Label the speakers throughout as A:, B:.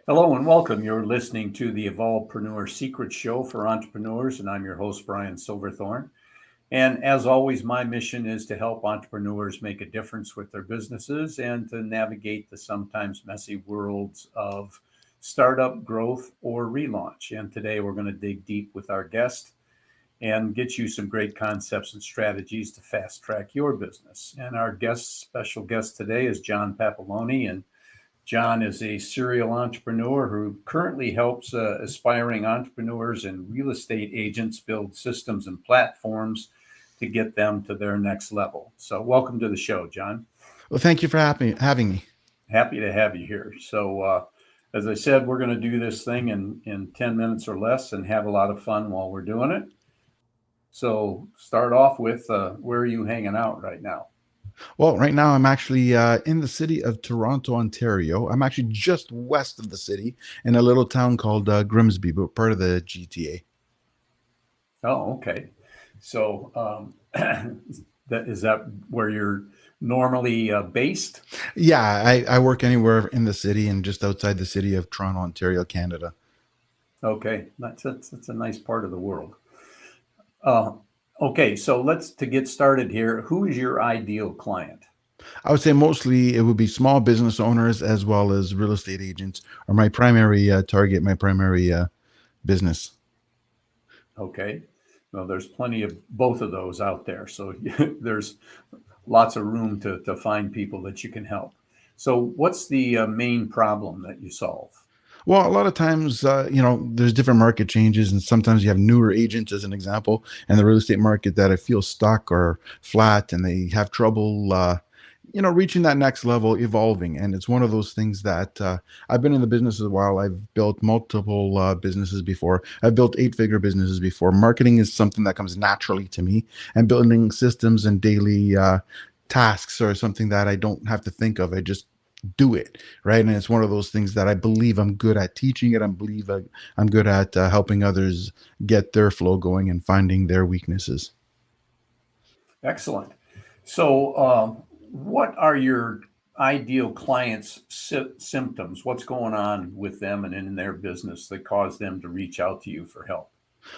A: Hello and welcome. You're listening to the Evolvepreneur Secrets Show for entrepreneurs, and I'm your host, Brian Silverthorne. And as always, my mission is to help entrepreneurs make a difference with their businesses and to navigate the sometimes messy worlds of startup, growth, or relaunch. And today we're going to dig deep with our guest and get you some great concepts and strategies to fast track your business. And our special guest today is John Papaloni. And John is a serial entrepreneur who currently helps aspiring entrepreneurs and real estate agents build systems and platforms to get them to their next level. So, welcome to the show, John.
B: Well, thank you for having me.
A: Happy to have you here. So, as I said, we're going to do this thing in 10 minutes or less and have a lot of fun while we're doing it. So, start off with where are you hanging out right now?
B: Well, right now I'm actually in the city of Toronto, Ontario. I'm actually just west of the city in a little town called Grimsby, but part of the GTA.
A: Oh, okay. So, that where you're normally based?
B: Yeah, I work anywhere in the city and just outside the city of Toronto, Ontario, Canada.
A: Okay, that's a nice part of the world. Uh, okay, so let's to get started here. Who is your ideal client?
B: I would say mostly it would be small business owners as well as real estate agents are my primary target, my primary business.
A: Okay, well, there's plenty of both of those out there, so there's lots of room to find people that you can help. So, what's the main problem that you solve?
B: Well, a lot of times, there's different market changes, and sometimes you have newer agents, as an example, in the real estate market that I feel stuck or flat, and they have trouble, reaching that next level, evolving. And it's one of those things that I've been in the business a while. I've built multiple businesses before. I've built eight-figure businesses before. Marketing is something that comes naturally to me, and building systems and daily tasks are something that I don't have to think of. I just do it, right? And it's one of those things that I believe I'm good at teaching it. I believe I'm good at helping others get their flow going and finding their weaknesses.
A: Excellent. So, what are your ideal clients' symptoms? What's going on with them and in their business that cause them to reach out to you for help?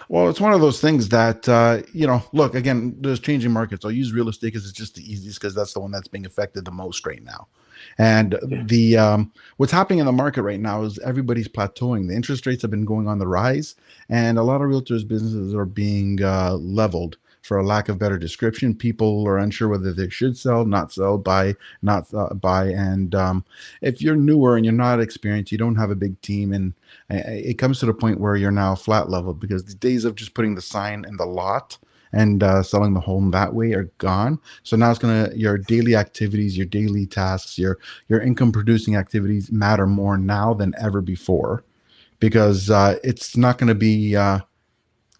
B: Well, it's one of those things that, look, again, there's changing markets. I'll use real estate because it's just the easiest because that's the one that's being affected the most right now. And
A: Yeah.
B: the what's happening in the market right now is everybody's plateauing. The interest rates have been going on the rise, and a lot of realtors' businesses are being leveled. For a lack of better description, people are unsure whether they should sell, not sell, buy, not buy. And if you're newer and you're not experienced, you don't have a big team, and it comes to the point where you're now flat leveled because the days of just putting the sign in the lot and selling the home that way are gone. So now it's gonna your daily activities, your daily tasks, your income producing activities matter more now than ever before because it's not going to be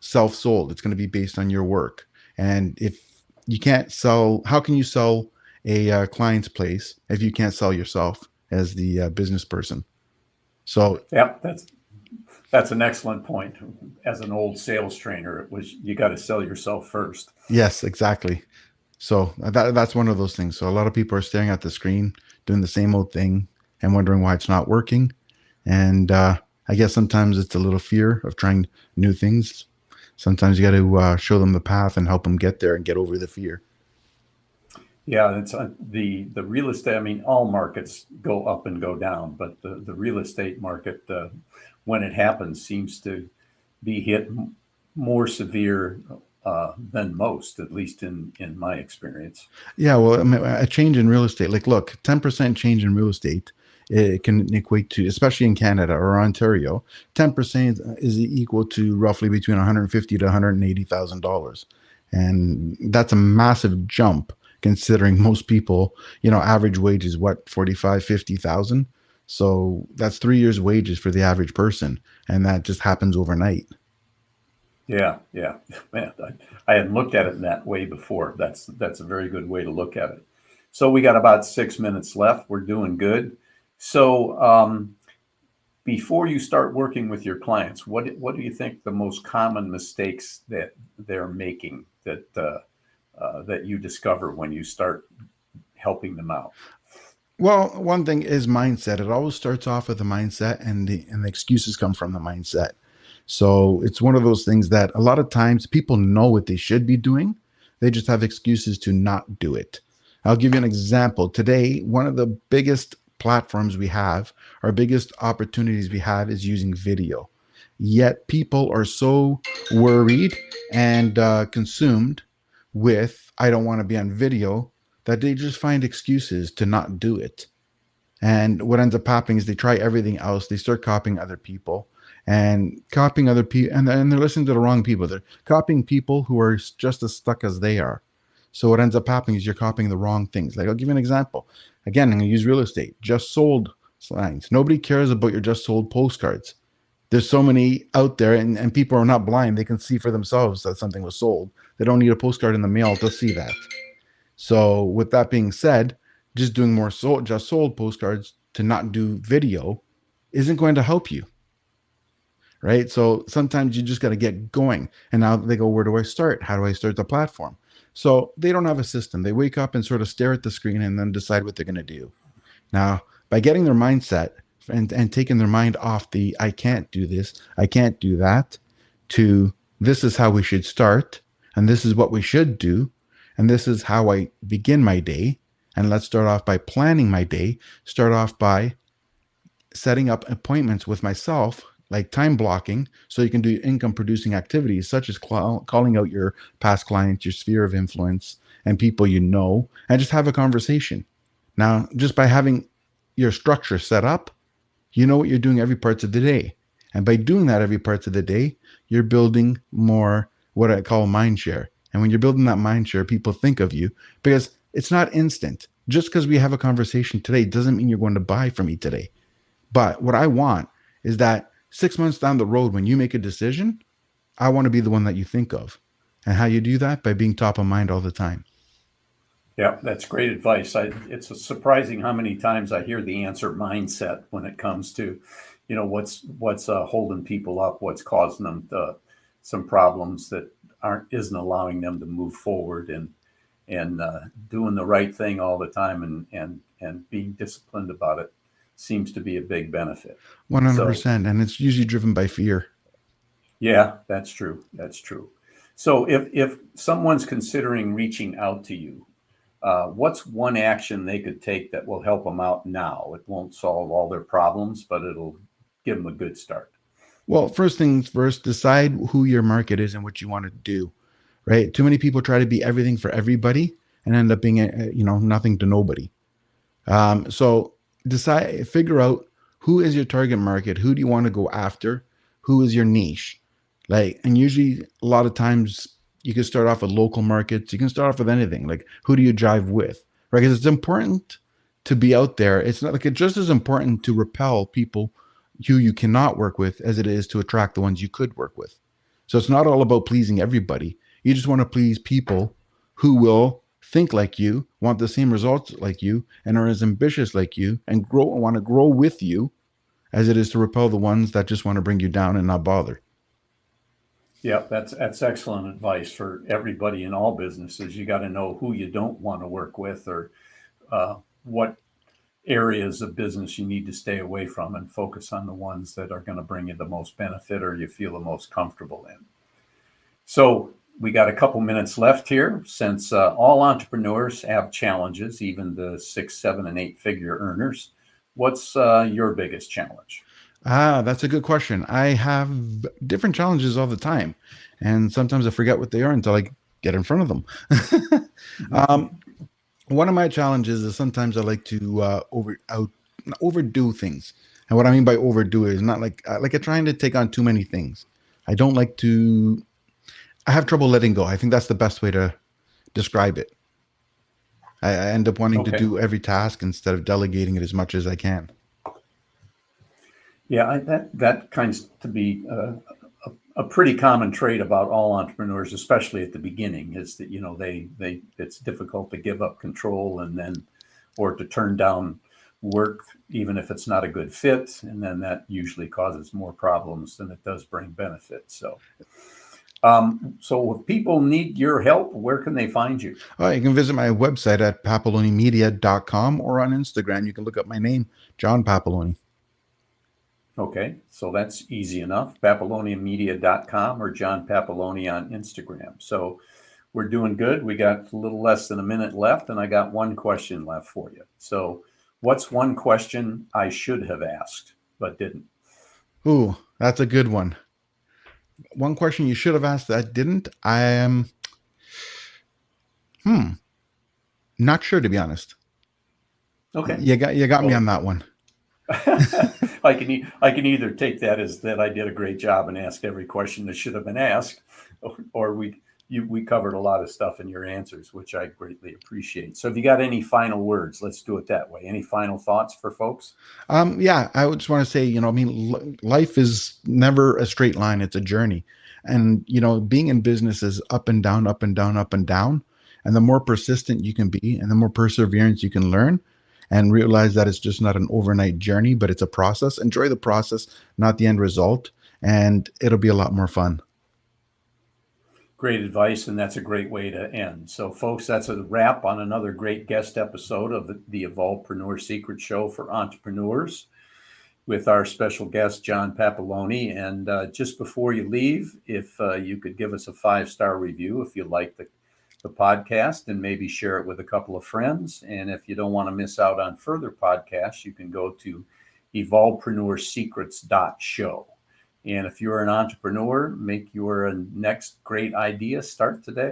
B: self sold. It's going to be based on your work. And if you can't sell, how can you sell a client's place if you can't sell yourself as the business person? So
A: Yep, that's an excellent point. As an old sales trainer, it was you got to sell yourself first.
B: yes, exactly. So that's one of those things. So a lot of people are staring at the screen, doing the same old thing, and wondering why it's not working. And I guess sometimes it's a little fear of trying new things. Sometimes you got to show them the path and help them get there and get over the fear.
A: Yeah, it's the real estate. I mean, all markets go up and go down, but the real estate market, when it happens, seems to be hit more severe than most, at least in my experience.
B: Yeah, well, I mean, a change in real estate, like, look, 10% change in real estate, it can equate to, especially in Canada or Ontario, 10% is equal to roughly between 150 to $180,000, and that's a massive jump considering most people, average wage is what 45, 50,000. So that's 3 years' wages for the average person, and that just happens overnight.
A: Yeah, yeah, man, I hadn't looked at it in that way before. That's a very good way to look at it. So we got about 6 minutes left. We're doing good. So before you start working with your clients, what do you think the most common mistakes that they're making that you discover when you start helping them out?
B: Well, one thing is mindset. It always starts off with the mindset, and the excuses come from the mindset. So it's one of those things that a lot of times people know what they should be doing. They just have excuses to not do it. I'll give you an example. Today, one of the biggest platforms we have, our biggest opportunities we have is using video. Yet people are so worried and consumed with, I don't want to be on video, that they just find excuses to not do it. And what ends up happening is they try everything else. They start copying other people and copying other people, and they're listening to the wrong people. They're copying people who are just as stuck as they are. So what ends up happening is you're copying the wrong things. Like I'll give you an example. Again, I'm going to use real estate. Just sold signs. Nobody cares about your just sold postcards. There's so many out there, and people are not blind. They can see for themselves that something was sold. They don't need a postcard in the mail to see that. So with that being said, just doing more just sold postcards to not do video isn't going to help you, right? So sometimes you just got to get going. And now they go, where do I start? How do I start the platform? So they don't have a system. They wake up and sort of stare at the screen and then decide what they're going to do. Now, by getting their mindset and taking their mind off the I can't do this, I can't do that, to this is how we should start, and this is what we should do, and this is how I begin my day. And let's start off by planning my day, start off by setting up appointments with myself, like time blocking, so you can do income producing activities such as calling out your past clients, your sphere of influence, and people you know, and just have a conversation. Now, just by having your structure set up, you know what you're doing every parts of the day. And by doing that every parts of the day, you're building more what I call mind share. And when you're building that mind share, people think of you because it's not instant. Just because we have a conversation today doesn't mean you're going to buy from me today. But what I want is that 6 months down the road, when you make a decision, I want to be the one that you think of. And how you do that? By being top of mind all the time.
A: Yeah, that's great advice. It's surprising how many times I hear the answer mindset when it comes to, what's holding people up, what's causing them some problems that aren't isn't allowing them to move forward, and doing the right thing all the time, and being disciplined about it seems to be a big benefit. So
B: 100%. And it's usually driven by fear.
A: yeah, that's true. That's true. So if someone's considering reaching out to you, what's one action they could take that will help them out now? It won't solve all their problems, but it'll give them a good start.
B: Well, first things first, decide who your market is and what you want to do, right? Too many people try to be everything for everybody and end up being, nothing to nobody. So decide, figure out who is your target market, who do you want to go after, who is your niche, like, and usually a lot of times you can start off with local markets. You can start off with anything, like who do you jive with, right? Because it's important to be out there. It's not like it's just as important to repel people who you cannot work with as it is to attract the ones you could work with. So it's not all about pleasing everybody. You just want to please people who will think like you, want the same results like you, and are as ambitious like you, and want to grow with you, as it is to repel the ones that just want to bring you down and not bother.
A: Yeah, that's excellent advice for everybody in all businesses. You got to know who you don't want to work with, or what areas of business you need to stay away from, and focus on the ones that are going to bring you the most benefit or you feel the most comfortable in. So we got a couple minutes left here. Since all entrepreneurs have challenges, even the 6, 7, and 8 figure earners, what's your biggest challenge?
B: That's a good question. I have different challenges all the time, and sometimes I forget what they are until I get in front of them. um, One of my challenges is sometimes I like to overdo things, and what I mean by overdo it is not like I'm trying to take on too many things. I don't like to. I have trouble letting go. I think that's the best way to describe it. I end up wanting to
A: Okay.
B: do every task instead of delegating it as much as I can.
A: Yeah, that kinds to be a pretty common trait about all entrepreneurs, especially at the beginning, is that they it's difficult to give up control, and then or to turn down work even if it's not a good fit, and then that usually causes more problems than it does bring benefits. So So if people need your help, where can they find you?
B: You can visit my website at papalonimedia.com, or on Instagram. You can look up my name, John Papaloni.
A: Okay, so that's easy enough. Papaloniamedia.com or John Papaloni on Instagram. So we're doing good. We got a little less than a minute left, and I got one question left for you. So, what's one question I should have asked but didn't?
B: Ooh, that's a good one. One question you should have asked that I didn't. I am not sure, to be honest.
A: Okay.
B: You got me
A: Well,
B: on that one.
A: I can either take that as that I did a great job and asked every question that should have been asked, or we covered a lot of stuff in your answers, which I greatly appreciate. So, if you got any final words, let's do it that way. Any final thoughts for folks?
B: Yeah, I would just want to say, I mean, life is never a straight line; it's a journey, and being in business is up and down, up and down, up and down. And the more persistent you can be, and the more perseverance you can learn, and realize that it's just not an overnight journey, but it's a process. Enjoy the process, not the end result, and it'll be a lot more fun.
A: Great advice, and that's a great way to end. So, folks, that's a wrap on another great guest episode of the Evolvepreneur Secrets Show for entrepreneurs with our special guest, John Papaloni. And just before you leave, if you could give us a 5-star review if you like the podcast, and maybe share it with a couple of friends. And if you don't want to miss out on further podcasts, you can go to evolvepreneursecrets.show. And if you're an entrepreneur, make your next great idea start today.